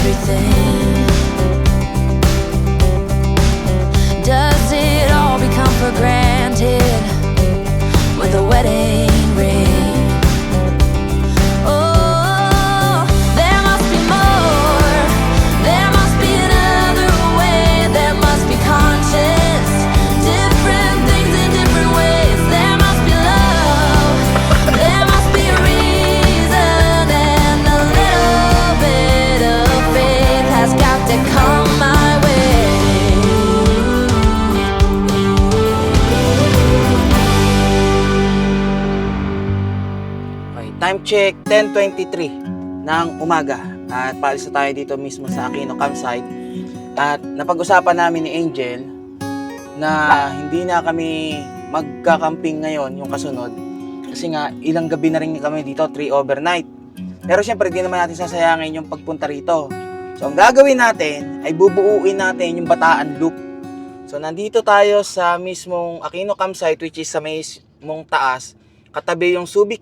everything? Does it all become for granted with a wedding ring? Oh, there must be more. There must be another way. There must be conscious, different things in different ways. There must be love. There must be a reason, and a little bit of faith has got to come my way. Okay, time check 10:23 ng umaga at paalis na tayo dito mismo sa Aquino campsite at napag-usapan namin ni Angel na hindi na kami magkakamping ngayon yung kasunod kasi nga ilang gabi na rin kami dito, 3 overnight. Pero syempre di naman natin sasayangin yung pagpunta rito. So ang gagawin natin ay bubuuin natin yung Bataan Loop. So nandito tayo sa mismong Aquino campsite, which is sa mismong taas, katabi yung Subic.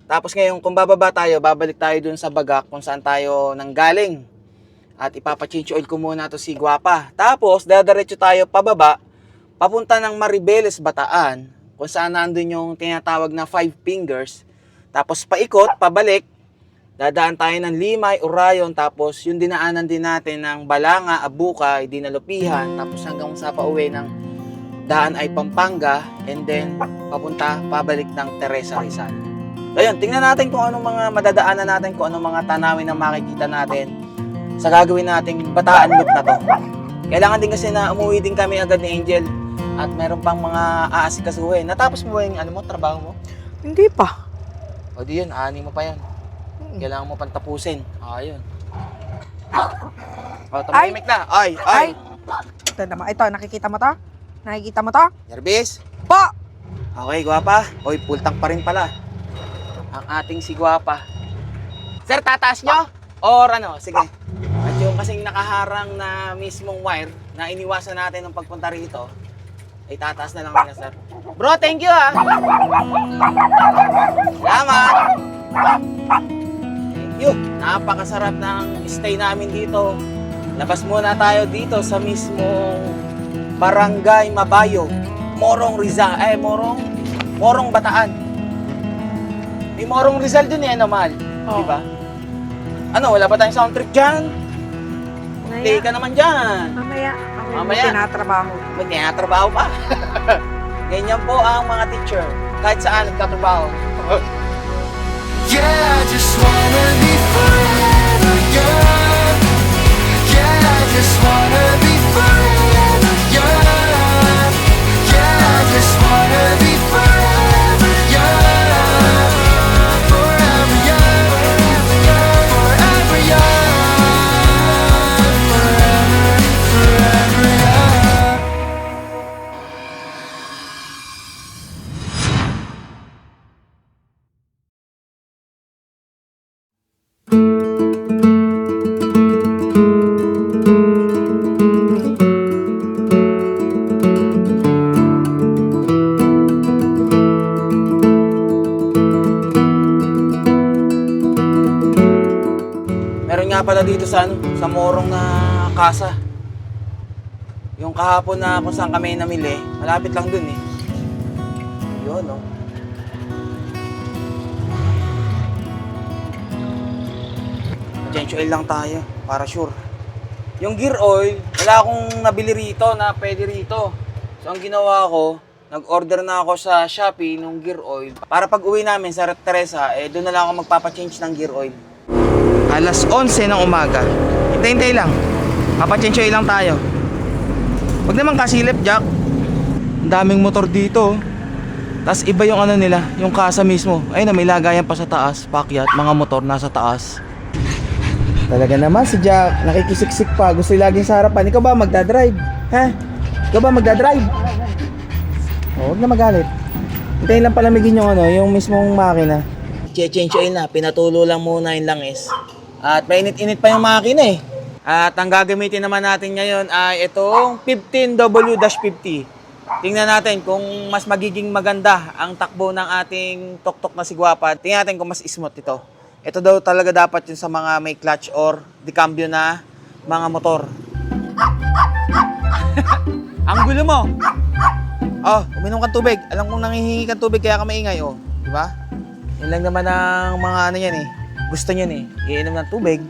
Tapos ngayon kung bababa tayo, babalik tayo dun sa Bagak kung saan tayo nanggaling. At ipapachange oil ko muna to si Guapa. Tapos dadiretso tayo pababa, papunta ng Maribeles, Bataan, kung saan nandun yung tinatawag na 5 fingers. Tapos paikot, pabalik, dadaan tayo ng Limay, Orayon, tapos yung dinaanan din natin ng Balanga, Abukay, Dinalupihan, tapos hanggang sa pauwi ng daan ay Pampanga, and then papunta, pabalik ng Teresa Rizal. So ayun, tingnan natin kung anong mga madadaanan natin, kung anong mga tanawin na makikita natin sa gagawin nating Bataan Loop na to. Kailangan din kasi na umuwi din kami agad ni Angel at meron pang mga aasikasuhin. Natapos mo ba yung trabaho mo? Hindi pa. O di yun, ani mo pa yun. Kailangan mo pang tapusin. Ayun. O, tumahimik na. Ay. Ito naman. Ito, nakikita mo to? Nakikita mo to? Yerbis. Po! Okay, Guapa. Oy, full tank pa rin pala. Ang ating si Guapa. Sir, tataas nyo? Or ano? Sige. At yung kasing nakaharang na mismong wire na iniwasan natin nung pagpunta rito, ay tataas na lang nila, sir. Bro, thank you ha. Salamat. Thank you. Napakasarap ng stay namin dito. Labas muna tayo dito sa mismong Barangay Mabayo, Morong Rizal. Morong Bataan. May Morong Rizal dun Mahal. Oh. Diba? Ano, wala ba tayong sound trip dyan? Stay ka naman dyan. Mamaya. Mamaya. Tinatrabaho. May tinatrabaho pa. Ganyan po ang mga teacher. Kahit saan nagtatrabaho. Yeah, I just wanna be forever young. Yeah, I just wanna be forever young. Yeah, I just wanna be forever young. Forever young. Forever young. Forever young. Meron nga pala dito sa sa Morong na kasa. Yung kahapon na kung saan kami namili, malapit lang dun eh. Yun, no? Change oil lang tayo, para sure. Yung gear oil, wala akong nabili rito na pwede rito. So ang ginawa ko, nag-order na ako sa Shopee ng gear oil. Para pag uwi namin sa Teresa, doon na lang ako magpapachange ng gear oil. Alas 11 ng umaga. Hintay-hintay lang. Papachange oil lang tayo. Huwag naman kasilip, Jack. Ang daming motor dito. Tapos iba yung nila, yung kasa mismo. Ayun na, may lagayan pa sa taas. Pakyat, mga motor nasa taas. Talaga naman si Jack, nakikisiksik pa. Gusto laging sa harapan. Ikaw ba magdadrive? Ha? Ikaw ba magdadrive? Huwag na magalit. Hintayin lang palamigin yung yung mismong makina. Change oil na, pinatulo lang muna yung langis. At mainit-init pa yung makina eh. At ang gagamitin naman natin ngayon ay itong 15W-50. Tingnan natin kung mas magiging maganda ang takbo ng ating tok-tok na si Guapa. Tingnan natin kung mas smooth ito. Ito daw talaga dapat yun sa mga may clutch or decambio na mga motor. Ang gulo mo! Oh, uminom kang tubig. Alam kong nangihingi kang tubig kaya ka maingay, oh. Di ba? Yun lang naman ang mga ano yan eh. Gusto niyan eh. Iinom ng tubig.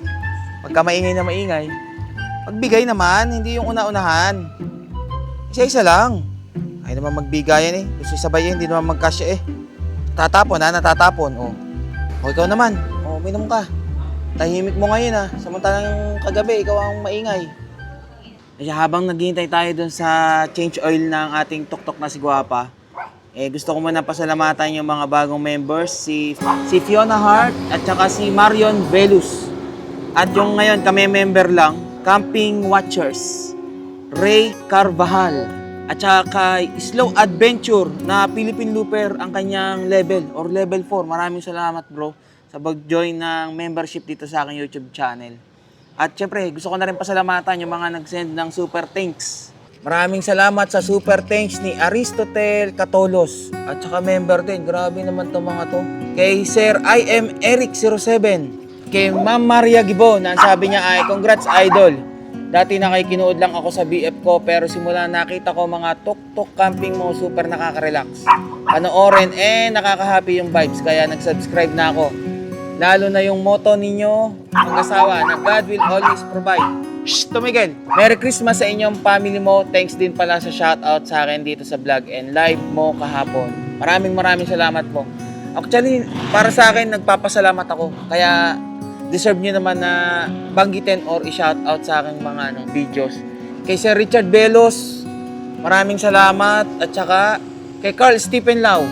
Pagka maingay na maingay, magbigay naman, hindi yung una-unahan. Isa-isa lang. Ay naman magbigayan eh. Gusto sabay hindi naman magkasya eh. Tatapon ha, natatapon. Oh. O ikaw naman. O, uminom ka. Tahimik mo ngayon ha. Samantalang kagabi, ikaw ang maingay. Kaya habang naghihintay tayo dun sa change oil ng ating tuktok na si Guapa, gusto ko muna pasalamatan yung mga bagong members, si Fiona Hart at saka si Marion Velus. At yung ngayon kami member lang, Camping Watchers, Ray Carvajal, at saka Slow Adventure na Philippine Looper ang kanyang level or level 4. Maraming salamat bro sa pag-join ng membership dito sa aking YouTube channel. At syempre, gusto ko na rin pasalamatan yung mga nag-send ng super thanks. Maraming salamat sa super thanks ni Aristotel Catolos. At saka member din. Grabe naman to mga to. Kay Sir I am Eric07. Kay Ma'am Maria Gibon na ang sabi niya ay, congrats idol. Dati nakikinood lang ako sa BF ko pero simula nakita ko mga tuk-tuk camping mo super nakaka-relax. Panoorin nakaka-happy yung vibes kaya nag-subscribe na ako. Lalo na yung motto ninyo, mag-asawa, na God will always provide. Shh, tumigil! Merry Christmas sa inyong family mo. Thanks din pala sa shoutout sa akin dito sa vlog and live mo kahapon. Maraming salamat po. Actually, para sa akin, nagpapasalamat ako. Kaya, deserve nyo naman na banggitin or i-shoutout sa aking mga videos. Kay Sir Richard Velos, maraming salamat. At saka, kay Carl Stephen Lau.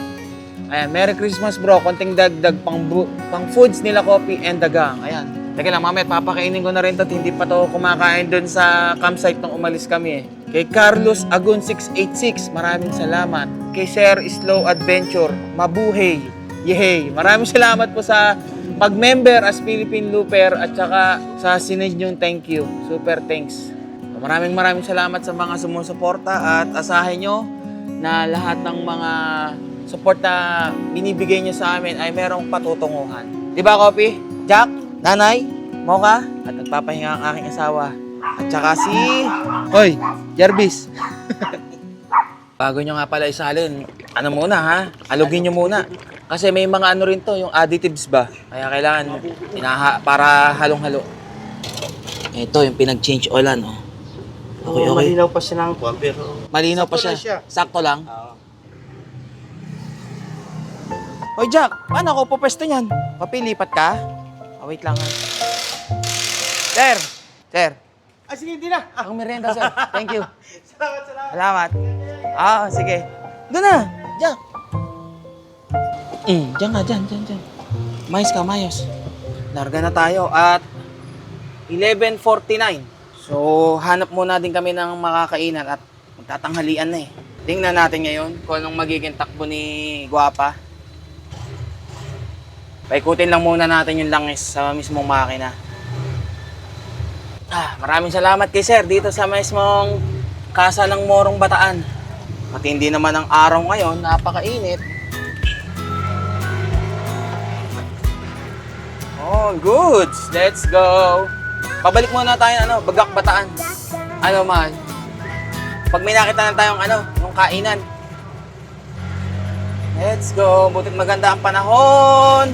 Ayan, Merry Christmas bro. Konting dagdag pang foods nila, coffee and dagang. Ayan. Teka lang, mamaya papakainin ko na rin to. Hindi pa to kumakain doon sa campsite nung umalis kami eh. Kay Carlos Agun 686, maraming salamat. Kay Sir Slow Adventure, mabuhay. Yehey. Maraming salamat po sa pag-member as Philippine Looper at saka sa sinend yung thank you. Super thanks. Maraming salamat sa mga sumusuporta at asahin nyo na lahat ng mga support na binibigay niyo sa amin ay merong patutunguhan. Di ba, Kopi? Jack, Nanay, Mocha, at nagpapahinga ang aking asawa. At saka si... Hoy, Jervis. Bago nyo nga pala isalin, ano muna ha? Alugin nyo muna. Kasi may mga ano rin to, yung additives ba? Kaya kailangan para halong-halo. Ito, yung pinag-change oilan, oh. Okay. Malinaw pa siya ng kwan, pero... Malinaw pa sakto siya. lang siya. Sakto lang. Hoy Jack, paano ako pupesto niyan? Papilipat ka? Oh, wait lang ha. Sir. Ay, sige, hindi na. Ang merienda, sir. Thank you. Salamat. Salamat. Sige. Doon na, Jack. Diyan. Mayos ka, mayos. Larga na tayo at 11:49. So, hanap muna din kami ng makakainan at magtatanghalian na eh. Tingnan natin ngayon kung anong magiging takbo ni Guapa. Paikutin lang muna natin yung langis sa mismong makina. Maraming salamat kay sir dito sa mismong Casa ng Morong Bataan. At hindi naman ang araw ngayon, napakainit. Oh, goods! Let's go! Pabalik muna tayo Bagak Bataan. Man? Pag may nakita na tayong yung kainan. Let's go! Butit maganda ang panahon!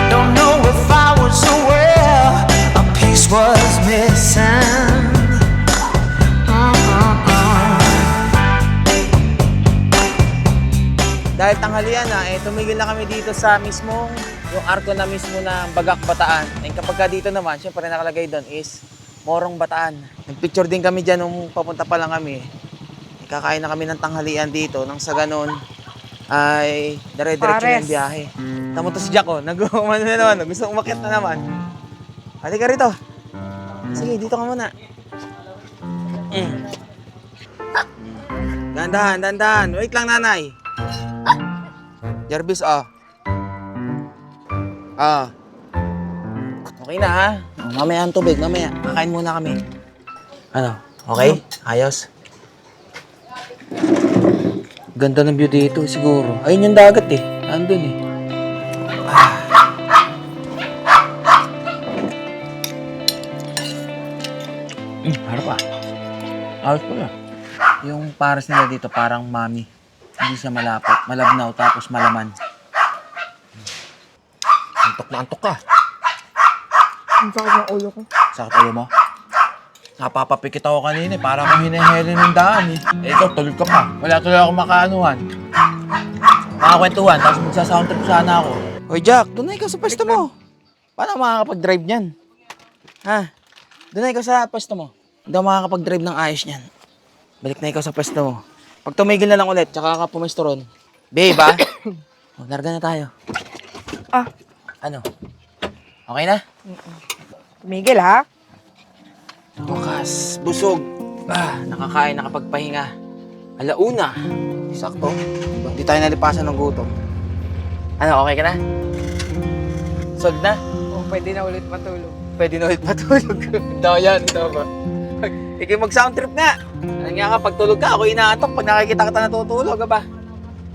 Don't know if I was aware a piece was missing. Dahil tanghalian na, tumigil na kami dito sa mismong, yung arko na mismo na Bagak Bataan. And kapag dito naman, syempre nakalagay doon is Morong Bataan. Nagpicture din kami dyan nung papunta pa lang kami. Kakain na kami ng tanghalian dito. Nang sa ganun, ay dire-diretso yung biyahe. Tamo to si Jack, nag-umano na naman. Gusto umakyat na naman. Halika rito. Sige, dito ka muna. Dandan. Wait lang, nanay. Jervis, Okay na, ha? Mamaya ang tubig, mamaya. Kakain muna kami. Okay? Ayos. Ganda ng view dito siguro. Ayun yung dagat eh. Andun eh. Harap ah. Ayos ko yan. Yung pares nila dito parang mami. Hindi siya malapot. Malabnaw tapos malaman. Antok na antok ka. Ang sakit ng ulo ko. Sakit ulo mo? Napapapikit ako kanina eh. Para akong hinaheli ng daan eh. Eh ikaw, tulog ka pa. Wala tuloy akong makaanuhan. Makakwentuhan, tapos magsa-sound trip sana ako. Hoy Jack, doon na ikaw sa pwesto mo. Paano makakapag-drive niyan? Ha? Doon na ikaw sa pwesto mo. Hindi ako makakapag-drive ng ayos niyan. Balik na ikaw sa pwesto mo. Pag tumigil na lang ulit, tsaka ka pumesto ron. Babe, ha? O, narga na tayo. Ah, Ano? Okay na? tumigil ha? Bukas, busog. Nakakain, nakapagpahinga. Alauna. Sakto. Hindi tayo nalipasan ng gutom. Ano, okay ka na? Solid na? O, pwede na ulit matulog. Pwede na ulit matulog. Daw yan, daw ba? Ikaw mag-sound trip nga. Ano nga ka, pag tulog ka, ako inaantok. Pag nakikita kita natutulog, ka ba?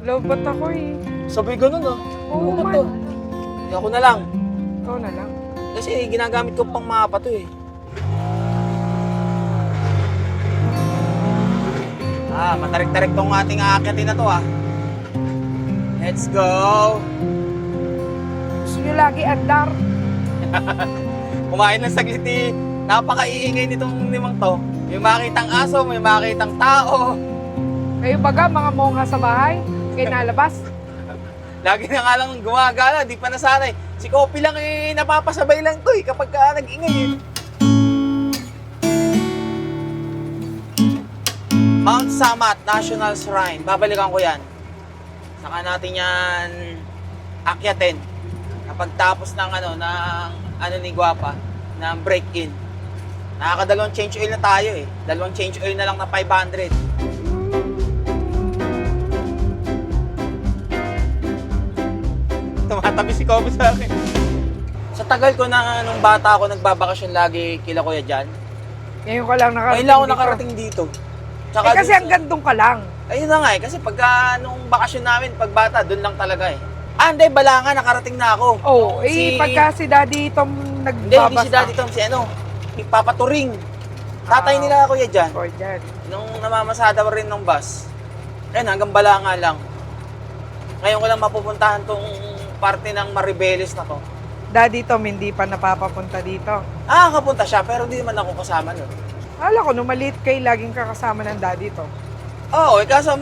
Lobot ako eh. Sabi ganun, oh. Oo Ano man. to? Ako na lang. Ikaw na lang. Kasi ginagamit ko pang mapa to eh. Matarik-tarik tong ating aakyatin na to ah. Let's go! Gusto nyo lagi andar. Kumain ng saglit eh. Napaka-iingay nitong limang to. May makitang aso, may makitang tao. Kayo baga, mga mongha sa bahay? Kayo nalabas? Lagi na nga lang gumagala, di pa nasanay. Si Kopi lang eh, napapasabay lang to eh kapag ka nag-ingay eh. Mount Samat National Shrine. Babalikan ko yan. Saka natin yan akyatin. Kapag tapos ng ano ni Guapa, ng break-in. Nakakadalawang change oil na tayo eh. Dalawang change oil na lang na 500. Tumatabi si Kobe sa akin. Sa tagal ko na nung bata ako nagbabakasyon lagi kila Kuya Jan. Ngayon ka lang nakarating Ngayon lang ako dito. nakarating dito. Tsaka Eh kasi dun sa- hanggang doon ka lang. Ayun na nga eh, kasi pagka nung bakasyon namin, pag bata, doon lang talaga eh. Hindi, Balanga, nakarating na ako. Oh, pagka si Daddy Tom Hindi, hindi si Daddy Tom, si si Papa Turing. Tatay nila Kuya Jan. Or dyan. Nung namamasada pa rin ng bus. Ayun, hanggang Balanga lang. Ngayon ko lang mapupuntahan tong parte ng Maribeles na to. Daddy Tom hindi pa napapapunta dito. Kapunta siya, pero hindi naman ako kasama nun. Akala ko, nung maliit kayo, laging kakasama ng Daddy Tom. Oo, kaso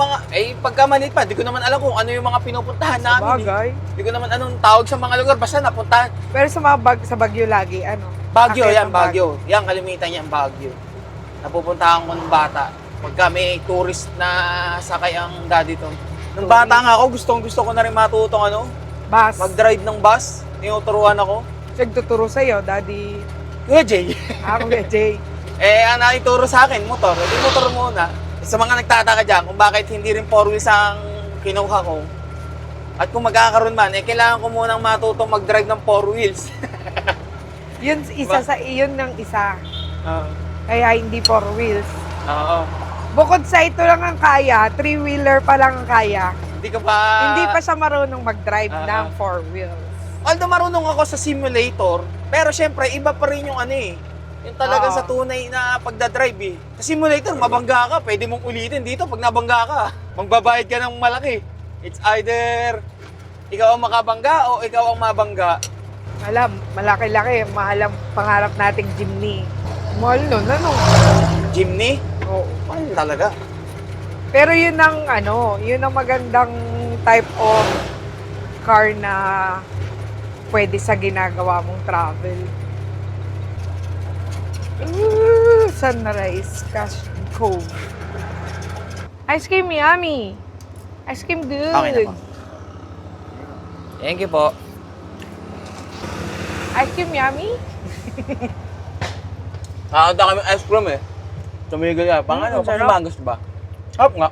pagka maliit pa, di ko naman alam kung ano yung mga pinupuntahan namin. Bagay. Di ko naman anong tawag sa mga lugar, basta napuntahan. Pero sa sa Baguio lagi, ano? Baguio, Akit yan, ng Baguio. Yan, kalimitan yan, Baguio. Napupuntahan ko ng bata. Pagka may tourist na sakay ang daddy to. Nung bata nga ako, gusto ko na rin matutong Bus. mag-drive ng bus. Tinuturuan ako. Nagtuturo sa'yo, Daddy. Kuya Jay. Ako kay Jay. Ang nakituro sa akin, motor. Hindi motor muna. Sa mga nagtataka dyan kung bakit hindi rin 4 wheels ang kinuha ko. At kung magkakaroon man, kailangan ko munang matutong mag-drive ng 4 wheels. Yun isa sa iyon ng isa. Kaya hindi 4 wheels. Oo. Bukod sa ito lang ang kaya, 3-wheeler pa lang ang kaya. Hindi ka pa... Hindi pa siya marunong mag-drive ng 4 wheels. Although marunong ako sa simulator, pero syempre, iba pa rin yung yung talagang Oo. sa tunay na pagdadrive eh. Sa simulator, mabangga ka, pwede mong ulitin. Dito, pag nabangga ka, magbabayad ka ng malaki. It's either ikaw ang makabangga o ikaw ang mabangga. Alam, malaki-laki. Mahal ang pangarap nating jeepney. Mahal nun, ano? Jeepney? Oo. Mahal talaga. Pero yun ang yun ang magandang type of car na pwede sa ginagawa mong travel. Sunrise Cash Cove. Ice cream yummy. Ice cream good. Okay na po. Thank you po. Ice cream yummy? Nakakanta kami ice cream eh. Tumigil yan. Pangano, sarap. pangmangas ba? Hop nga.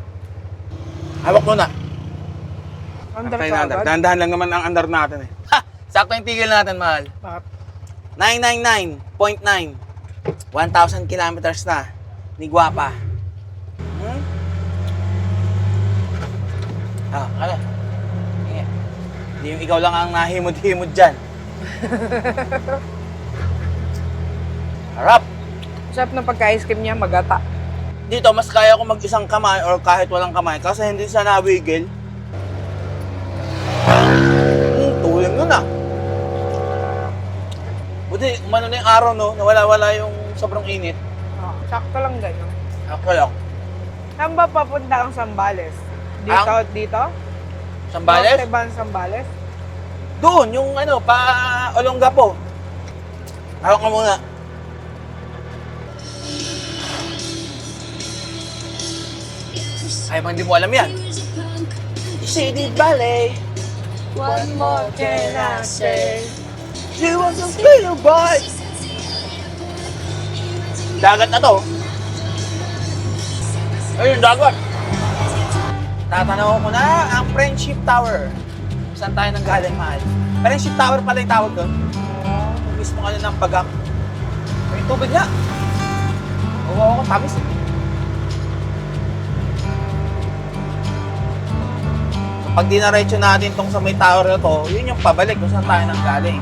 Hawak mo na. Under Antay ka na andar. agad? Dahan-dahan lang naman ang andar natin eh. Sakto yung tigil natin, mahal. Bakit? 999.9. 1,000 kilometers na. ni Guapa. Hmm? Kaya. Hindi yung ikaw lang ang nahimod-himod dyan. Harap! Sarap ng pagka-ice cream niya, magata. Dito, mas kaya ko mag-isang kamay or kahit walang kamay kasi hindi siya nawigil. Tuling nun ah. Buti, umano na yung araw no, nawala-wala yung sobrang init. Oh, sakto lang ganyan. Ako lang. Saan ba papunta ang Sambales? Dito? Dito? Sambales? Norte ba ang Sambales? Doon, yung ano, pa Olongapo. Hawak ka muna. Ay, bang di mo alam yan. City Ballet. What more can I say? She was a little boy. Dagat na to. Ayun, dagat. Tatanaw ko na ang Friendship Tower. Saan tayo nang galing, mahal? Friendship Tower pala yung tawag doon. Mismo ano ng bagak. May tubig nga. Oo, tamis eh. Pag dinaretso natin tong sa may tower na to, yun yung pabalik kung saan tayo nang galing.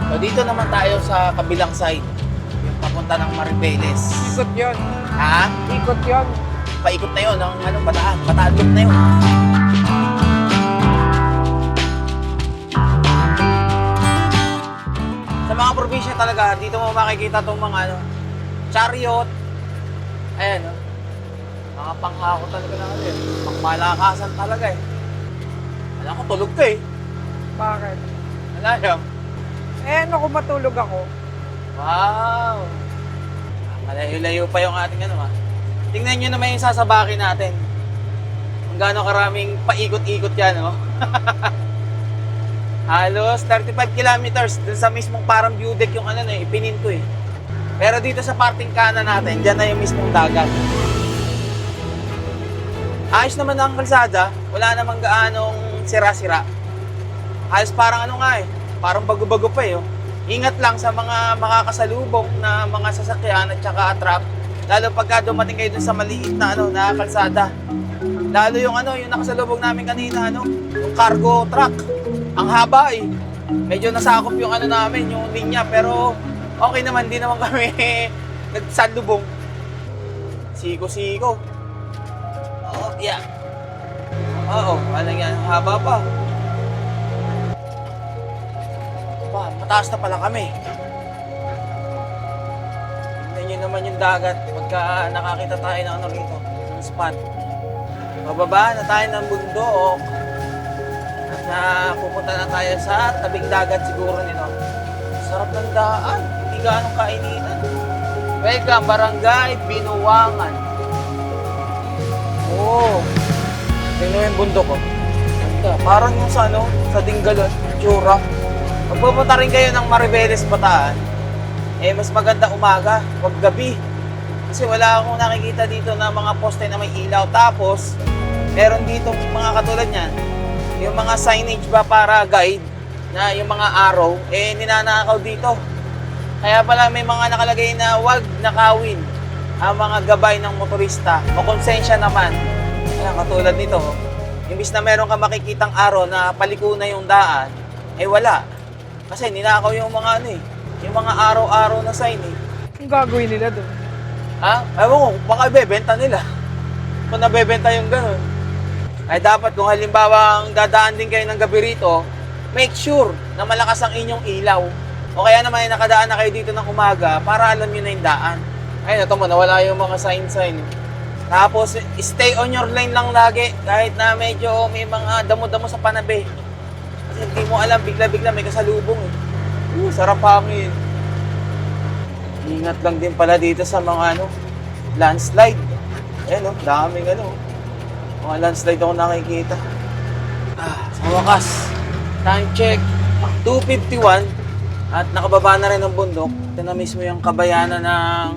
So dito naman tayo sa kabilang side. Yung papunta ng Maribeles. Ikot yun. Ha? Ikot yun. Paikot na yun ng ano, Bataan. Bataan loop na yun. Sa mga probinsya talaga, dito mo makikita tong mga ano, chariot. Ayan, no? Mga panghako talaga na ano yun. Pangmalakasan talaga eh. Alam ko, tulog ka eh. Bakit? Alam. Eh, ano kung matulog ako? Wow! Malayo-layo pa yung ating ano ha. Tingnan nyo naman yung sasabakin natin. Kung gaano karaming paikot-ikot yan, no? Halos 35 kilometers dun sa mismong parang view deck yung ano na ipinin ko eh. Pero dito sa parting kanan natin, dyan na yung mismong dagat. Ayos naman ang kalsada, wala namang gaanong sira-sira. Halos parang ano nga eh, parang bago-bago pa eh. Oh. Ingat lang sa mga makakasalubong na mga sasakyan at saka truck. Lalo pagka dumating kayo dun sa maliit na ano, na kalsada. Lalo yung ano, yung nakasalubong namin kanina, ano, yung cargo truck. Ang haba eh. Medyo nasakop yung ano namin, yung linya, pero okay naman, di naman kami nagsalubong. Siko-siko. Oo, yeah. Oo, ano yan, haba pa. Mataas na pala kami. Tignan nyo naman yung dagat pagka nakakita tayo ng ano rito, ng spot. Bababa na tayo ng bundok. At pupunta na tayo sa tabing dagat siguro nito. Sarap ng daan, hindi gaanong kainitan. Welcome, Barangay Binuwangan. Oo. Tingnan mo yung bundok, oh. Ganda. Parang yung sa ano, sa Dingalan, Tsura. Pag pupunta rin kayo ng Maribeles, Bataan, eh mas maganda umaga, wag gabi. Kasi wala akong nakikita dito na mga poste na may ilaw. Tapos, meron dito mga katulad niyan, yung mga signage ba para guide na yung mga arrow, eh ninanakaw dito. Kaya pala may mga nakalagay na wag nakawin ang mga gabay ng motorista o konsensya naman. Ayan, katulad nito, imbis na meron ka makikitang arrow na paliko na yung daan, eh wala. Kasi ninakaw yung mga ano eh, yung mga araw-araw na sign eh. Ang gagawin nila doon? Ha? Ewan ko, baka ibebenta nila. Kung nabebenta yung gano'n. Ay dapat kung halimbawa ang dadaan din kayo ng gabi rito, make sure na malakas ang inyong ilaw. O kaya naman ay nakadaan na kayo dito ng umaga para alam nyo na yung daan. Ayun, ito mo, nawala yung mga sign. Tapos, stay on your lane lang lagi kahit na medyo may mga damo-damo sa panabi. Kasi hindi mo alam, bigla-bigla may kasalubong eh. Sarap hangin. Ingat lang din pala dito sa mga ano, landslide. Ayan o, daming ano. Mga landslide ako nakikita. Sa wakas, time check, 2:51 at nakababa na rin ang bundok. Ito na mismo yung kabayanan ng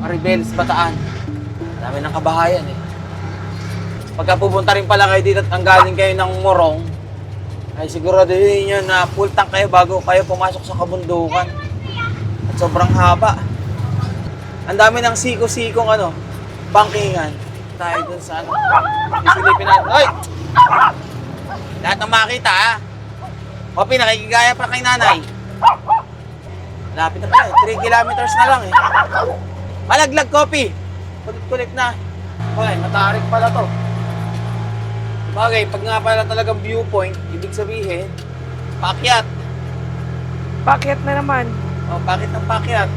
Maribeles, Bataan. Dami ng kabahayan eh. Pagka pupunta rin pala kayo dito at ang galing kayo ng Morong, ay siguraduhin nyo na full tank kayo bago kayo pumasok sa kabundukan. At sobrang haba. Ang dami ng siko-sikong bangkingan. Tayo dun sa sisilipin natin. Ay! Lahat ng makita, ha? Kopi, nakikigaya pa kay nanay. Lapit na pala, 3 kilometers na lang, eh. Malaglag, Kopi. Kulit-kulit na. Okay, matarik pala to. Bagay, pag nga pala talagang viewpoint, ibig sabihin, paakyat. Pakyat na naman. O, bakit ng paakyat?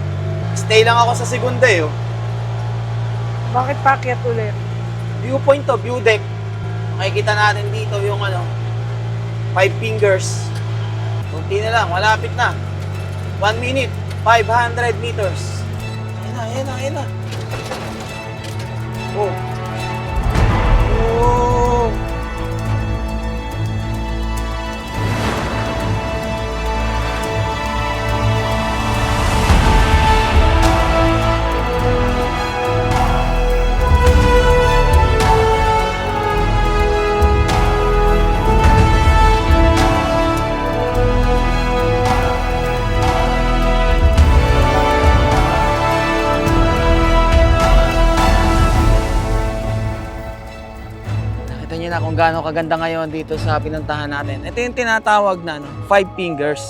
Stay lang ako sa segunda, eh. Oh. Bakit pakyat ulit? Viewpoint to, view deck. Makikita natin dito yung 5 fingers. Kunti na lang, malapit na. 1 minute, 500 meters. Ayan na. Oh. Oh. Nakita niyo na kung gaano kaganda ngayon dito sa pinuntahan natin. Ito yung tinatawag na 5 fingers.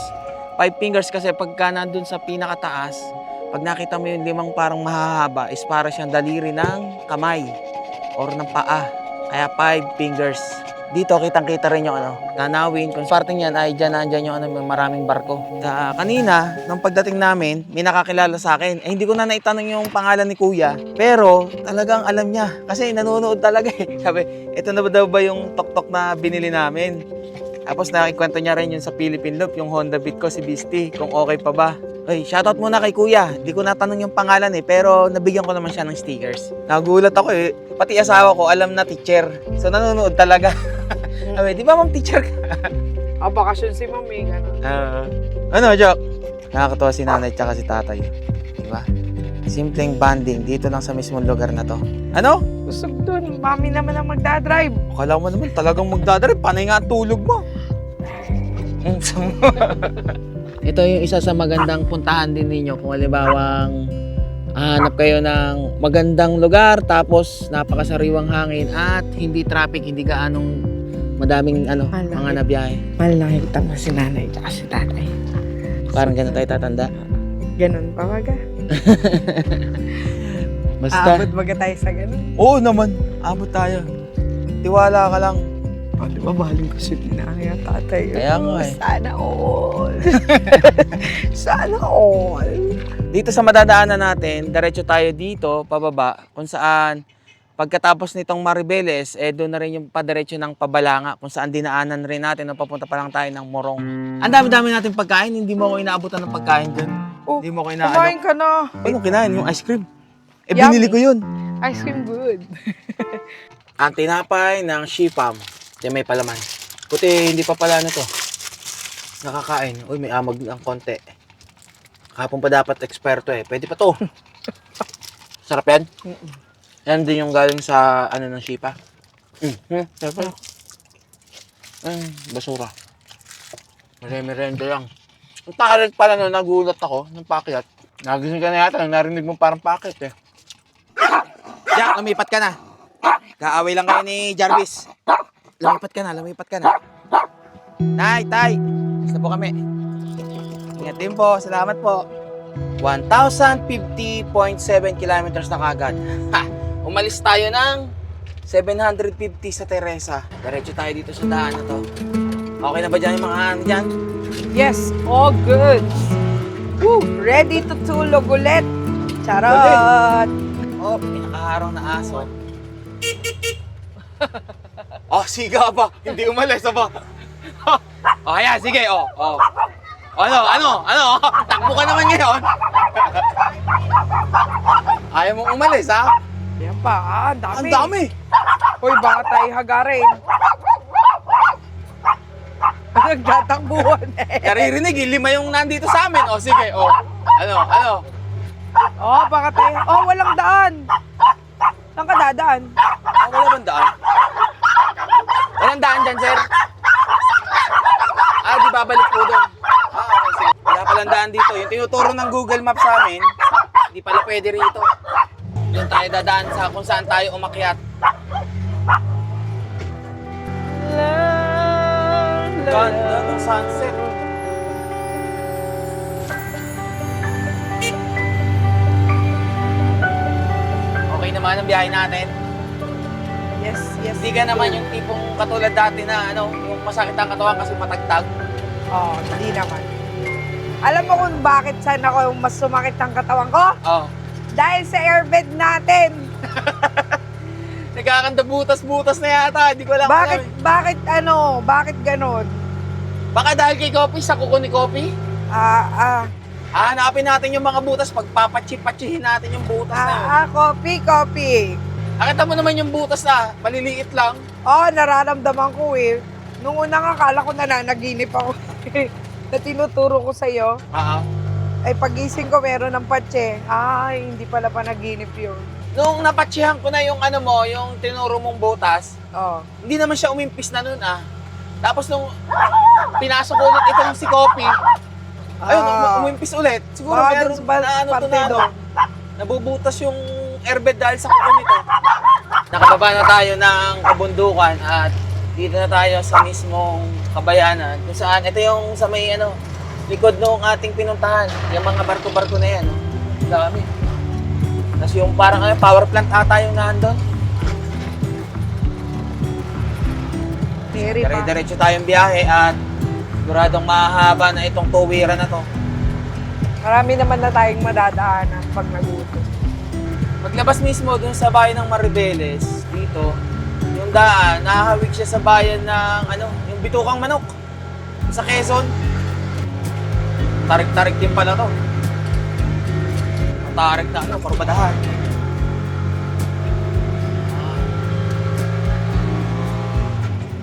5 fingers kasi pagka nandun sa pinakataas, pag nakita mo yung 5 parang mahahaba, is para siyang daliri ng kamay or ng paa. Kaya 5 fingers. Dito kitang-kita rin yung tanawin. Kung parting yan ay dyan yung maraming barko. Kanina, nung pagdating namin, may nakakilala sa akin. Hindi ko na naitanong yung pangalan ni Kuya. Pero talagang alam niya. Kasi nanonood talaga eh. Sabi, ito na ba daw ba yung tok-tok na binili namin? Tapos nakikwento niya rin yun sa Philippine Loop, yung Honda Beat ko, si Beastie, kung okay pa ba. Ay, shoutout muna kay Kuya. Di ko natanong yung pangalan eh, pero nabigyan ko naman siya ng stickers. Nagulat ako eh. Pati asawa ko, alam na teacher. So nanonood talaga. Sabi, di ba ma'am teacher ka? Bakasyon si mami, gano'n. Joke? Nakakatawa si nanay tsaka si tatay. Di ba? Simpleng banding dito lang sa mismong lugar na to. Ano? Gusto dun, mami naman ang magdadrive. Akala mo naman talagang magdadrive. Panay nga ang tulog mo. Ito yung isa sa magandang puntahan din ninyo kung halimbawang hanap kayo ng magandang lugar tapos napakasariwang hangin at hindi traffic, hindi gaanong madaming mga nabiyahe. Mahal nakikita mo si nanay at si tatay. Parang ganun tayo tatanda. Ganun pa baga. Basta. Abot baga tayo sa ganun. Oo naman, abot tayo. Tiwala ka lang. Di ba mahalin ko si nanay at tatay? Kaya nga eh. Sana all. Sana all. Dito sa madadaanan natin, diretso tayo dito, pababa, kung saan pagkatapos nitong Maribeles, doon na rin yung padiretso ng Pabalanga, kung saan dinaanan rin natin na papunta pa lang tayo ng Morong. Ang dami-dami natin pagkain, hindi mo ako inaabutan ng pagkain dyan. Oh, Hindi mo ako kumain ka na. Ano kinain? Yung ice cream. Yummy. Binili ko yun. Ice cream good. Ang tinapay ng Shipam. Kaya may palaman. Puti, hindi pa pala to. Nakakain. Uy, may amag ng konti. Kahapon pa dapat eksperto eh. Pwede pa to. Sarap yan? Yan din yung galing sa ng Shipa. Sarap. Basura. Merenda lang. Ang tarik pala no, nagulat ako ng pakyat. Nagising ka na yata, narinig mo parang pakyat eh. Jack, lumipat ka na. Kaaway lang kayo ni Jarvis. Lumipat ka na. Tay. Basta po kami. Ingatin po, salamat po. 1,050.7 kilometers na kagad. Umalis tayo ng 750 sa Teresa. Diretso tayo dito sa daan na to. Okay na ba dyan yung mga dyan? Yes, all good. Woo, ready to tulog ulit. Charot. Oh, pinakaharang na aso. Oh, siga ba? Hindi umalis ba? Oh, ayan, sige, oh. Ano? Takbo ka naman ngayon. Ayaw mong umalis, ha? Yan pa, ang dami. Ang dami. Hoy, baka tayo hagarin. Nagtatakbuhan eh. Karirinig, 5 yung nandito sa amin. Oh, sige, oh. Ano? Oh, baka tayo. Oh, walang daan. Saan ka dadaan? Ah, wala bang daan? Walang daan dyan, sir. Di babalik po doon. Okay, sige. Wala palang daan dito. Yung tinuturo ng Google Maps sa amin, Hindi pala pwede rito. Doon tayo dadaan sa kung saan tayo umakyat. Ganda ng sunset. Okay naman ang biyahe natin. Yes, yes. Hindi ka naman yung tipong katulad dati na yung masakit ang katawan kasi matagtag. Oo, hindi naman. Alam mo kung bakit saan ako mas sumakit ang katawan ko? Oh. Dahil sa airbed natin. Nagkakanda butas-butas na yata. Hindi ko lang alam. eh. Bakit ganon? Baka dahil kay Kopi, sa kuko ni Kopi? Hanapin natin yung mga butas. Pagpapatsi-patsihin natin yung butas na yun. Copy. Nakita mo naman yung butas na maliliit lang. Nararamdaman ko eh. Nung una nga, akala ko nananaginip ako. Na tinuturo ko sa'yo. Ay pagising ko meron ng patse. Hindi pala panaginip yun. Nung napatsihan ko na yung yung tinuro mong butas, Oh. hindi naman siya umimpis na nun Tapos nung pinasok ko ulit itong si Kopi, ayun, umimpis ulit. Siguro meron nabubutas yung airbed dahil sa kuko nito. Nakababa na tayo ng kabundukan at dito na tayo sa mismong Kabayanan. Kung saan, ito yung sa may likod nung ating pinuntahan. Yung mga barko-barko na yan. Ang dami. Tapos yung parang power plant ata yung nandun. Dire-diretso tayong biyahe at siguradong mahaba na itong tuwiran na to. Marami naman na tayong madadaanan pag nagutom. Paglabas mismo dun sa bayan ng Maribeles, dito, yung daan, nahahawig siya sa bayan ng yung Bitukang Manok. Sa Quezon. Tarik-tarik din pala to. Tarik na Porbadahan.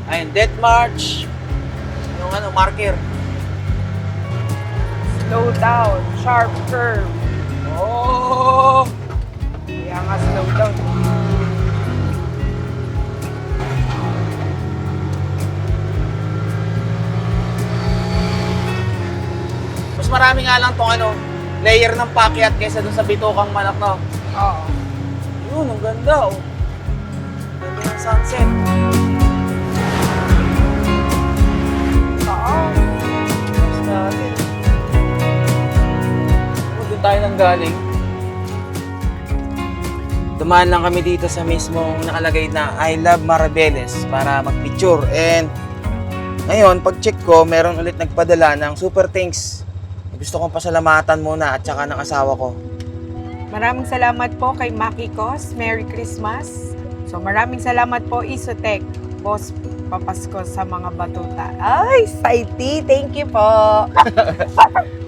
Ayun, Death March. Yung marker. Slow down, sharp curve. Oh! Kaya nga slow down. Mas marami nga lang tong layer ng pakyat kaysa dun sa Bitukang Manok, no? Oo. Yun, ang ganda, oh. Ganda yung sunset. Oo. Tapos natin. Doon tayo nang galing. Dumaan lang kami dito sa mismong nakalagay na I Love Maribeles para magpicture. And ngayon, pag-check ko, meron ulit nagpadala ng super thanks. Gusto kong pasalamatan muna at saka ng asawa ko. Maraming salamat po kay Maki Cos. Merry Christmas. So maraming salamat po Isotech. Boss Papasko sa mga batuta. Ay, Saiti, thank you po.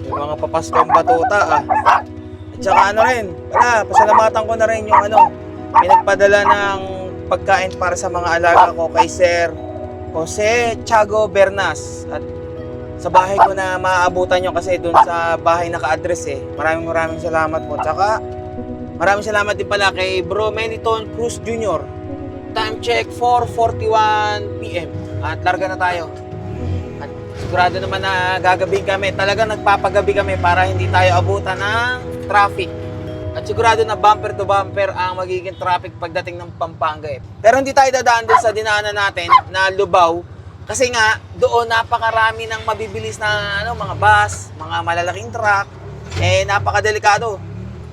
Yung mga papaskong batuta At saka rin, pasalamatan ko na rin yung pinagpadala ng pagkain para sa mga alaga ko kay Sir Jose Tiago Bernas. At sa bahay ko na maaabutan nyo kasi doon sa bahay naka-address Maraming salamat po. Tsaka maraming salamat din pala kay Bro Meniton Cruz Jr. Time check 4:41 PM at larga na tayo. At sigurado naman na gagabi kami. Talagang nagpapagabi kami para hindi tayo abutan ng traffic. At sigurado na bumper to bumper ang magiging traffic pagdating ng Pampanga Pero hindi tayo dadaan doon sa dinaanan natin na Lubao. Kasi nga, doon napakarami ng mabibilis na mga bus, mga malalaking truck. Napakadelikado.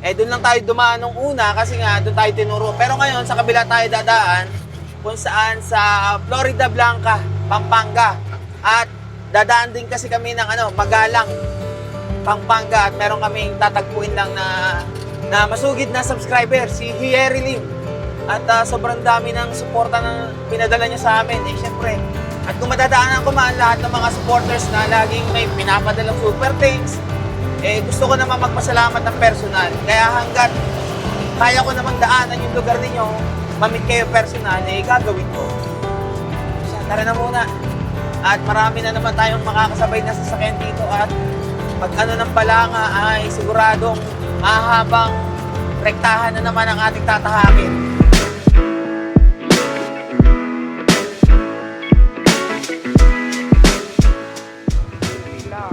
Doon lang tayo dumaan nung una kasi nga doon tayo tinuro. Pero ngayon, sa kabila tayo dadaan kung saan sa Florida Blanca, Pampanga. At dadaan din kasi kami ng Magalang, Pampanga. At meron kaming tatagpuin lang na masugid na subscriber, si Hierry Lim. At sobrang dami ng suporta na pinadala niya sa amin. Syempre, at kung madadaanan ko man lahat ng mga supporters na laging may pinapadalang super thanks, gusto ko naman magpasalamat ng personal. Kaya hanggat kaya ko namang daanan yung lugar ninyo, mamit kayo personal, gagawin ko. Tara na muna. At marami na naman tayong makakasabay na sasakyan dito at pag ng Balanga ay siguradong mahabang rektahan na naman ang ating tatahakin.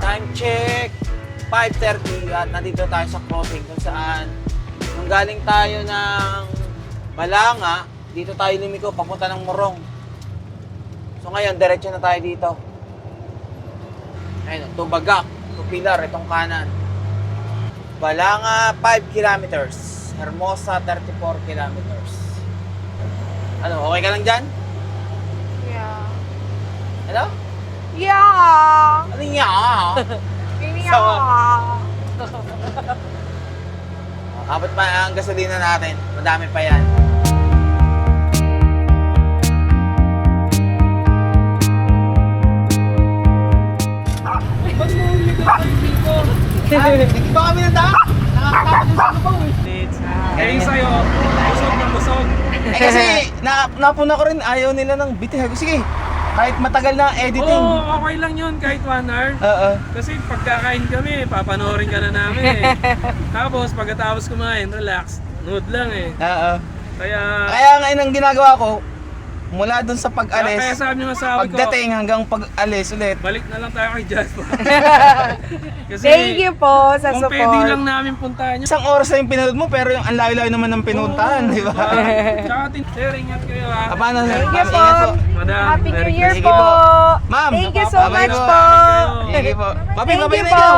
Time check 5:30 at nandito tayo sa crossing kung saan nung galing tayo ng Balanga, dito tayo lumiko papunta ng Morong. So ngayon, diretso na tayo dito. Ayun, to Bagak, to Pilar, itong kanan. Balanga, 5 kilometers. Hermosa, 34 kilometers. Ano, okay ka lang dyan? Yeah. Ano? Yeah! Ano nga? Yeah! Abot pa ang gasolina natin. Madami pa yan. Hindi ba kami nandaan? Nakakatawa din sa lupaw eh. Kaya sa'yo, busog ng busog. Eh kasi, napuna ko rin, ayaw nila ng biti. Sige, kahit matagal na editing. Oo, okay lang yun kahit 1 hour. Oo. Kasi pagkakain kami, papanoorin ka na namin eh. Tapos pagkatapos kumain, relax. Nood lang eh. Oo. Kaya Kaya ngayon ang ginagawa ko, mula dun sa kaya pag-alis, sabi ng asawa ko, pagdating hanggang pag-alis ulit. balik na lang tayo kay Jasper. Kasi Thank you po sa kung pwede support. lang namin puntahan yun. Isang oras na yung pinanood mo, pero yung ang layo-layo naman ng pinuntahan, di ba? Tsaka sir, ingat kayo ha. Paano? Thank you po. Ingat po. Madam, Happy New Merry Year Sige po. po. Ma'am, Thank you so babay much po. po. Sige po. Papi, Thank babay you na po. ikaw.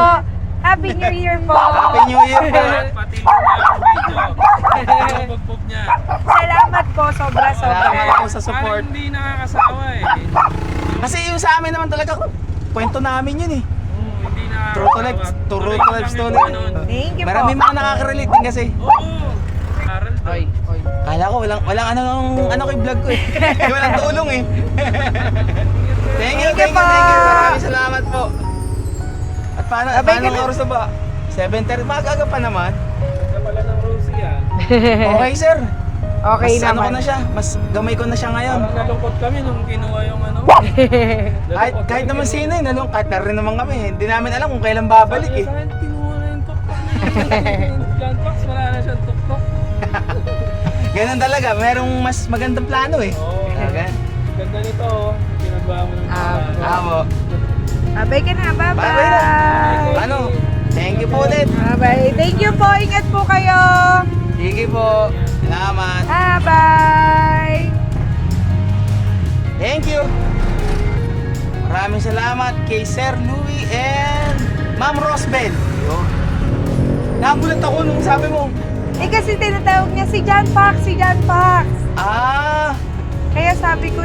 Happy New Year po. Happy New Year po. Pati mo na yung video. Yung pagpop niya. Salamat po, sobra-sobra. Salamat po sa support. Parang hindi nakakasawa eh. Kasi yung sa amin naman talaga, kwento namin yun eh. Hindi nakakasawa. True to life Tuloy story. lang yung ganun. Thank you po. Marami mga nakaka-relate din kasi. Oo. Aral to. Kala ko walang ano kay vlog ko eh. Walang tulong eh. Thank you, Thank you thank you, po. thank you. Maraming salamat po. At paano Abay ka ang na. oras na ba? 7:30, maaga pa naman. Ganda pala ng Rosie ah. Okay sir. Okay Mas ano ko naman. na siya, mas gamay ko na siya ngayon. Parang nalungkot kami nung kinuha yung ano. Kahit naman sino eh, kahit na rin naman kami. Hindi namin alam kung kailan babalik eh. Saan kinuha na yung tuktok na yun? John Fox, wala na siyang tuktok. Ganun talaga, merong mas magandang plano eh. Oo. Talaga. Ganda nito oh. Pinagawa mo ng Amo. Abay ka na. Bye-bye na. Bye-bye. Ano? Thank you po ulit. Bye-bye. Thank you po. Ingat po kayo. Sige po. Salamat. Bye-bye. Thank you. Maraming salamat kay Sir Louie and Ma'am Rosbel. Nagulat ako nung sabi mo, Eh kasi tinatawag niya si John Fox, si John Fox. Kaya Kaya sabi ko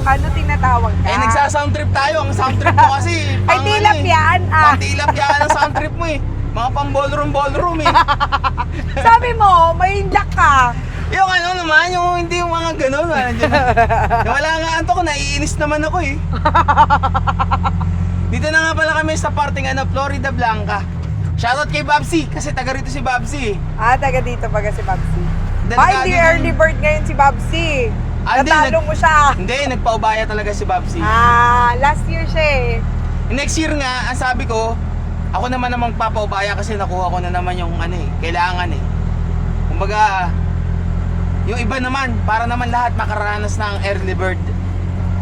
ano tinatawag ka? nagsa-sound trip tayo. Ang sound trip mo kasi Ay, tilap yan. Pang tilap yan ang sound trip mo eh. Mga pang ballroom eh. Sabi mo, may indak ka. Yung ano naman, yung hindi yung mga ganun. Wala nga anto ko, naiinis naman ako eh. Dito na nga pala kami sa parting Florida Blanca. Shoutout kay Babsi, kasi taga rito si Babsi. Taga dito baga si Babsi. Delikado Hindi yun. early bird ngayon si Babsi. Hindi, Natalo mo siya. Hindi, nagpaubaya talaga si Babsi. Last year siya eh. Next year nga, ang sabi ko, ako naman ang magpapaubaya kasi nakuha ko na naman yung kailangan eh. Kumbaga, yung iba naman, para naman lahat makaranas ng early bird.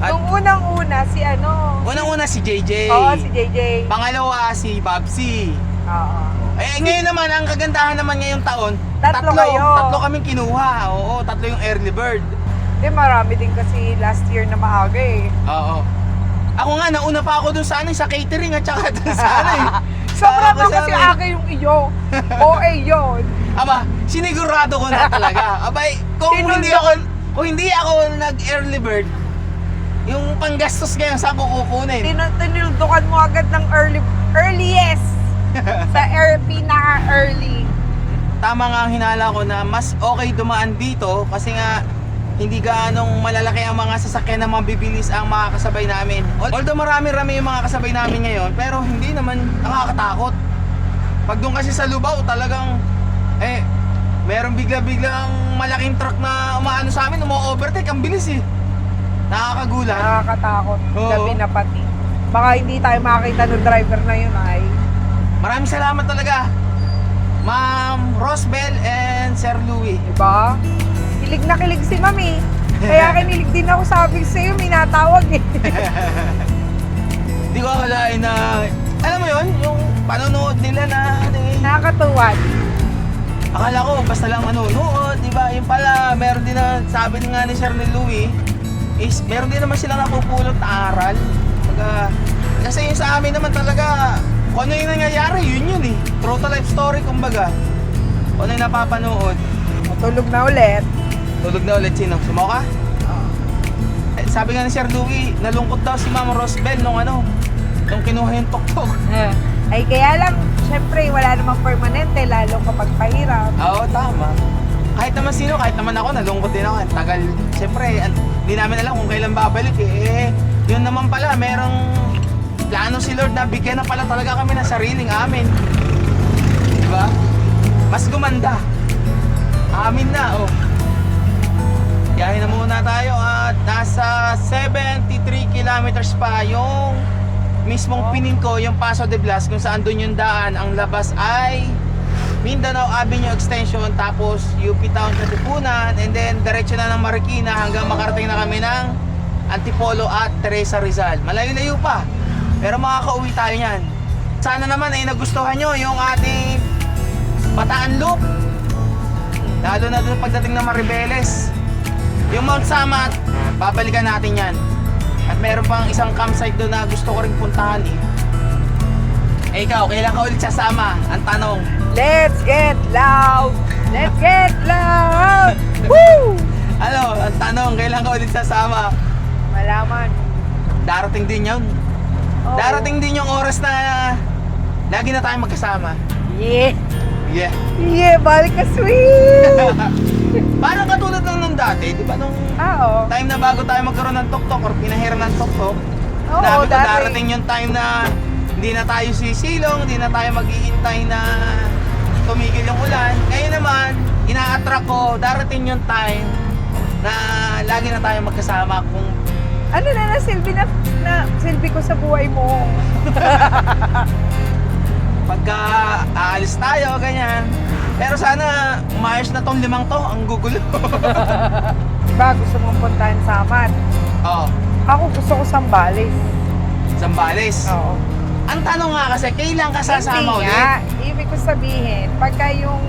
At Nung unang-una si unang-una si JJ. Oo, si JJ. Pangalawa si Babsi. Oo. Ngayon naman, ang kagandahan naman ngayong taon, Tatlo kayo. Tatlo kaming kinuha. Oo, tatlo yung early bird. Marami din kasi last year na maaga eh. Oo. Ako nga, nauna pa ako dun sa sa catering at saka dun sa Sobrang Sa kasi kasama. aga yung iyo. OA yun. Aba, sinigurado ko na talaga. Abay, kung hindi ako nag-early bird, yung panggastos ngayon saan ko kukunin? Tinuldukan mo agad ng earliest. Sa pinaka-early. Tama nga ang hinala ko na mas okay dumaan dito kasi nga hindi gaanong malalaki ang mga sasakyan na mabibilis ang makakasabay namin. Although marami-rami yung mga kasabay namin ngayon, pero hindi naman nakakatakot. Pag doon kasi sa Lubao, talagang meron bigla-biglang malaking truck na umaano sa amin, umo-overtake, ang bilis eh. Nakakagulat. Nakakatakot. Oo. Gabi na pati. Baka hindi tayo makakita ng driver na yun ay. Maraming salamat talaga, Ma'am Rosbel and Sir Louie. Diba? Kilig na kilig si Mami. Kaya kinilig din ako, sabi sa'yo, may natawag eh. Hindi ko akalain na, alam mo yun, yung panonood nila na Nakakatuwa. Akala ko basta lang manonood, di ba? Yung pala, meron din na, sabi nga ni Sir Louie, is meron din naman silang napupulot na aral. Kasi yung sa amin naman talaga, kung ano yung nangyayari, yun eh. True to life story, kumbaga. Kung ano yung napapanood. Matulog na ulit. Tulog na ulit sino? Sumoka? Sabi nga ni Sir Louie, nalungkot daw si Ma'am Rosbel nung kinuha yung tuktok. Ay kaya lang, syempre wala namang permanente, lalo kapag pahirap. Oo, tama. Kahit naman sino, kahit naman ako, nalungkot din ako. Ang tagal. Siyempre, hindi namin alam kung kailan babalik eh. Yun naman pala, merong plano si Lord na bigyan na pala talaga kami ng sariling amin. Diba? Mas gumanda. Amin na, oh. Biyahe na muna tayo at nasa 73 kilometers pa yung mismong Piningko, yung Paso de Blas, kung saan doon yung daan. Ang labas ay Mindanao Avenue Extension, tapos UP Town Katipunan, and then diretso na ng Marikina hanggang makarating na kami ng Antipolo at Teresa Rizal. Malayo-layo pa, pero makakauwi tayo niyan. Sana naman ay nagustuhan nyo yung ating Bataan Loop, lalo na doon pagdating ng Maribeles. Yung Mount Samat, babalikan natin yan. At meron pang isang campsite doon na gusto ko rin puntahan eh. Eh ikaw, kailan ka ulit sasama? Ang tanong. Let's get loud! Let's get loud! Woo! Ano, ang tanong, kailan ka ulit sasama? Malaman. Darating din yun. Oo. Darating din yung oras na lagi na tayong magkasama. Yeah! Yeah. Yeah! Balik ka, sweet! Parang katulad lang nung dati, di ba nung Oo. time na bago tayo magkaroon ng tuktok or pinahiram ng tuktok, Oo, sabi ko dati. darating yung time na hindi na tayo sisilong, hindi na tayo maghihintay na tumigil yung ulan. Ngayon naman, ina-attract ko, darating yung time na lagi na tayo magkasama kung Ano na silbi na silbi ko sa buhay mo. pagka aalis tayo, ganyan. Pero sana umayos na tong 5 to, ang gugulo. Diba gusto mong puntahan Samat? Oo, Ako gusto ko Sambales. Zambales. Oo. Ang tanong nga kasi, kailan ka sasama Hindi ulit? nga. Ibig ko sabihin, pagka yung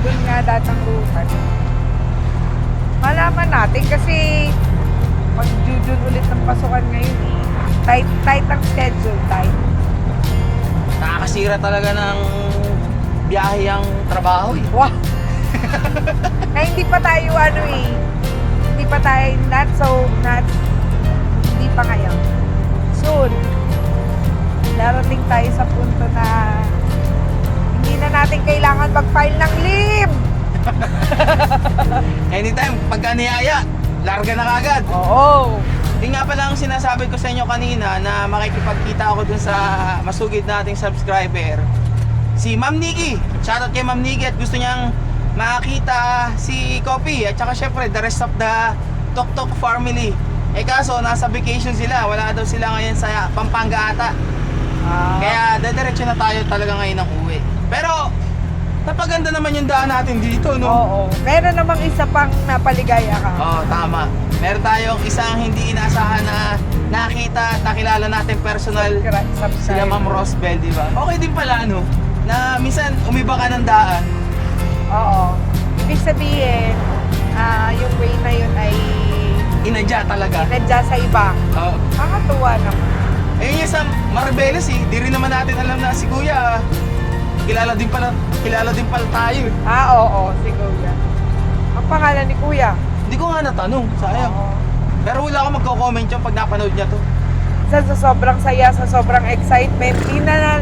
dun nga datang rutan, malaman natin kasi mag-June ulit ng pasukan ngayon eh. Tight ang schedule, tight. Nakakasira talaga ng biyahe ang trabaho eh. Wow! Na hindi pa tayo hindi pa tayo hindi pa ngayon. Soon, darating tayo sa punto na hindi na natin kailangan mag-file ng leave. Anytime, pagka niyaya, larga na kagad. Oo. Yung nga pala ang sinasabi ko sa inyo kanina na makikipagkita ako dun sa masugid nating subscriber. Si Ma'am Nikki. Shoutout kay Ma'am Nikki at gusto niyang makita si Kopi at saka syempre the rest of the Tok Tok family. Eh kaso nasa vacation sila, wala daw sila ngayon sa Pampanga ata. Kaya dediretso na tayo talaga ngayon ng uwi. Pero napaganda naman yung daan natin dito, no? Oo. Meron namang isa pang napaligaya ka. Oo, tama. Meron tayong isang hindi inaasahan na nakita at nakilala natin personal, sila Ma'am Rosbel, di ba? Okay din pala, no? Na minsan umiba ka ng daan. Oo. Ibig sabihin, yung way na yun ay Inadya talaga. nadya sa iba. Oo. Nakakatuwa naman. Ayun yung sa Maribeles eh, di rin naman natin alam na si Kuya, kilala din pala tayo eh. Oo, siguro yan. Ang pangalan ni Kuya. Hindi ko nga natanong, sayang. Oo. Pero wala akong magko-comment yung pag napanood niya to. Sa sobrang saya, sa sobrang excitement, hindi na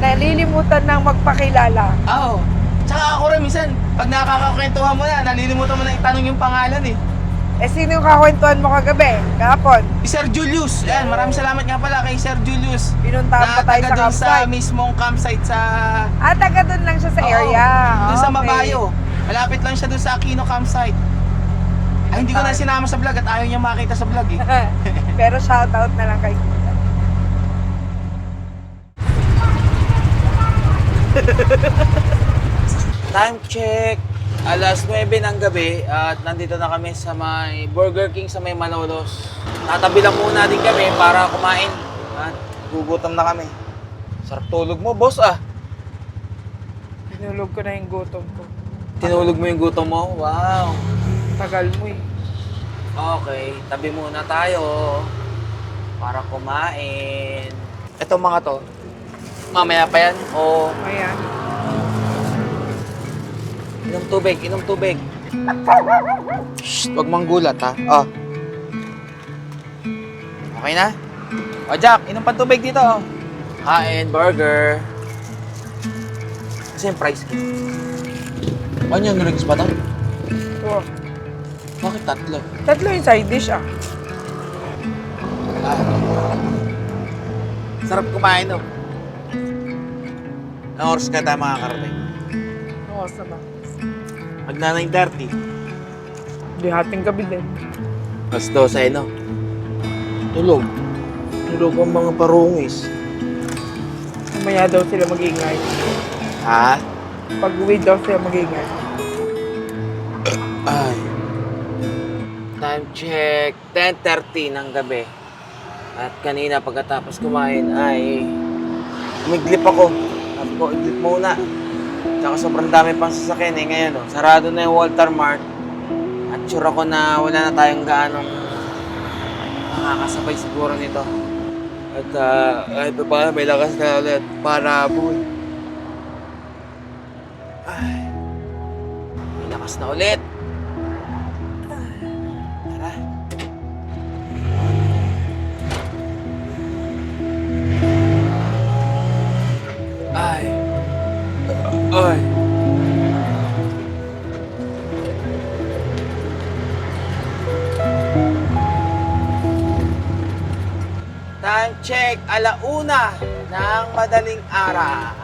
nalilimutan ng magpakilala. Oo. Tsaka ako rin minsan, pag nakakakwentuhan mo na, nalilimutan mo na itanong yung pangalan eh. Eh, sino yung kakwentuhan mo kagabi? Kahapon? Si Sir Julius, yan, maraming salamat nga pala kay Sir Julius. Pinuntahan pa tayo taga sa dun sa campsite. mismong campsite sa... Taga doon lang siya sa Oo, area. Dun sa Okay. Mabayo. Malapit lang siya dun sa Aquino campsite. Ay, hindi ko na sinama sa vlog at ayaw niya makita sa vlog eh. Pero shoutout na lang kay Kuya. Time check. Alas 9 ng gabi at nandito na kami sa may Burger King sa may Malolos. Tatabi lang muna din kami para kumain. At gugutom na kami. Sarap tulog mo, boss ah. Tinulog ko na yung gutom ko. Tinulog mo yung gutom mo? Wow. Tagal mo eh. Okay, tabi muna tayo para kumain. Ito mga to, mamaya pa yan o Ayan. inom tubig, inom tubig. Shh, huwag manggulat ha. Oh. Okay na? O Jack, inom pa tubig dito. Kain, burger. Kasi yung price kit. Onion rings ba to? Oh. Bakit tatlo? Tatlo yung side dish ah. Sarap kumain no? Anong oras ka tayo makakarating? Oo, sama. Magna 9:30. Di hating gabi din. Mas 12 no? Tulog. Tulog ang mga parungis. Mamaya daw sila mag-iingay. Ha? Pag uwi daw sila mag-iingay. Ay. Time check. 10:30 ng gabi. At kanina pagkatapos kumain ay umiglip ako. Sabi ko, iglip muna. Tsaka sobrang dami pang sasakyan eh. Ngayon, oh, sarado na yung Walter Mart. At sure ako na wala na tayong gaanong makakasabay siguro nito. At kahit pa paano, may lakas na ulit para buhay. Ay, may lakas na ulit. Tara. Ay. Ay. Time check, 1:00 ng madaling araw.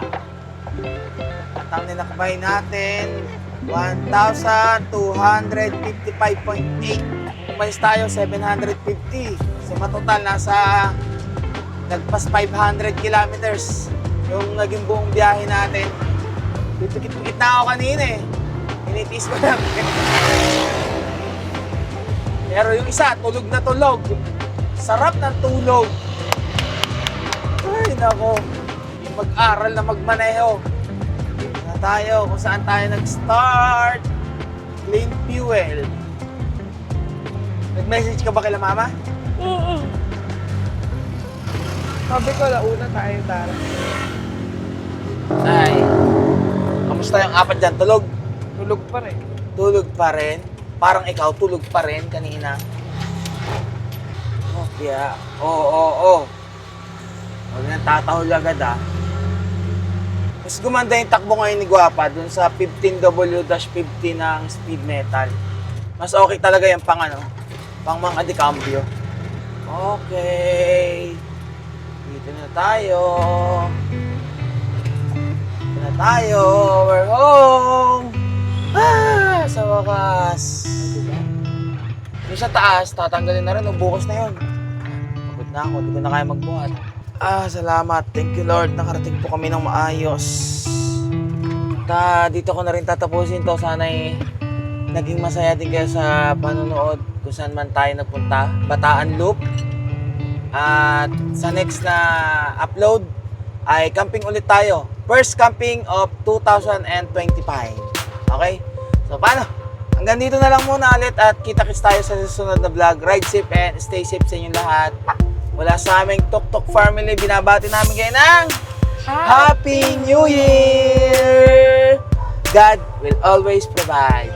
At ang ninakbay natin, 1,255.8. Umalis tayo, 750. So matotal, nasa nagpas 500 kilometers yung naging buong biyahe natin. Pipikit-pikit na ako kanina eh. Initis ko lang. Pero yung isa, tulog na tulog. Sarap ng tulog. Ay, nako. Mag-aral na magmaneho. Na tayo kung saan tayo nag-start. Clean fuel. Nag-message ka ba kay mama? Sabi ko, launa tayo, Tara. Ay, kamusta yung apat dyan? Tulog? Tulog pa rin. Tulog pa rin? Parang ikaw, tulog pa rin kanina. Oh, yeah. Oo. Huwag nang tatahol agad ah. Mas gumanda yung takbo ngayon ni Guapa dun sa 15W-50 ng speed metal. Mas okay talaga yung pang pang mga dekambyo. Okay. Dito na tayo. We're home! Sa wakas. Yung sa taas, tatanggalin na rin. Bukas na yun. Pagod na ako, hindi ko na kaya magbuhat. Salamat. Thank you, Lord. Nakarating po kami ng maayos. Dito ko na rin tatapusin to. Sana'y naging masaya din kayo sa panonood kung saan man tayo napunta. Bataan Loop. At sa next na upload ay camping ulit tayo. First camping of 2025. Okay? So, paano? Hanggang dito na lang muna ulit at kita-kits tayo sa susunod na vlog. Ride safe and stay safe sa inyong lahat. Wala sa aming Tok Tok family, binabati namin kayo ng Happy New Year! God will always provide.